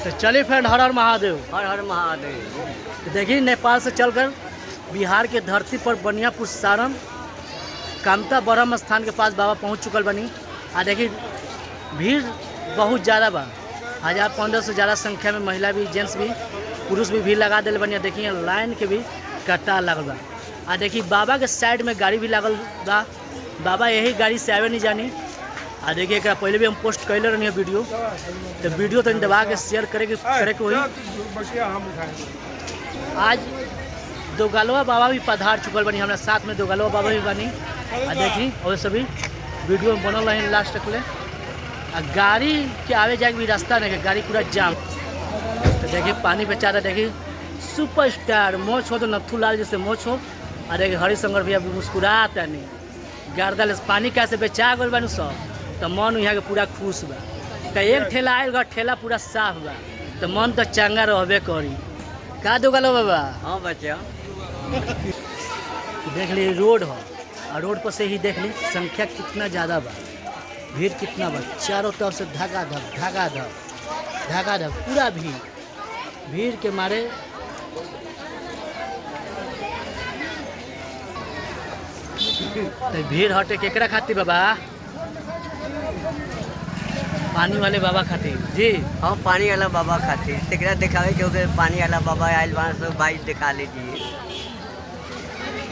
तो चलिए फ्रेंड, हर हर महादेव। हर हर महादेव। तो देखिए, नेपाल से चलकर बिहार के धरती पर बनियापुर सारण कामता ब्रह्म स्थान के पास बाबा पहुंच चुकल बनी। आ देखिए, भीड़ बहुत ज़्यादा बा। 1000-1500 से ज़्यादा संख्या में महिला भी, जेंट्स भी, पुरुष भी भीड़ लगा दिल बनी। देखिए, लाइन के भी कतार लगल बा। आ देखिए, बाबा के साइड में गाड़ी भी लागल बा। बाबा यही गाड़ी से आवे नहीं जानी। आ देखिए, एक पहले भी हम पोस्ट कैले रही वीडियो, तो वीडियो तो दबा के शेयर करे के हुई। आज दोगलवा बाबा भी पधार चुकल बनी, हमारे साथ में दोगलवा बाबा भी बनी। आ देखी, और सभी वीडियो में बनल रही लास्ट तक ले। आ गाड़ी के आवे जाए भी रास्ता नहीं, गाड़ी पूरा जाम। तो देखिए, पानी बेचा रहा। देखिए, सुपर स्टार मोच हो तो नथू लाल जैसे मोच हो। आ देखिए, हरिशंकर भैया भी मुस्कुराता नहीं। गर्दल पानी कैसे बेचा गल बन सब, तो मन यहाँ के पूरा खुश बा। तो एक ठेला आयल बा, ठेला पूरा साफ बा, तो मन तो चंगा रहबे करी। का दोगलो बाबा? हाँ बच्चा, देख ली रोड हो, और रोड पर से ही देख ली संख्या कितना ज़्यादा बा, भीड़ कितना बा। चारों तरफ से धका धक पूरा भीड़ के मारे। तो भीड़ हटे केकरा खातिर बाबा? पानी वाले बाबा खातिर जी। हाँ पानी वाला बाबा खातिर तेकरा दिखावे, क्योंकि पानी वाला बाबा आयल वहाँ से बाइक दिखा लीजिए।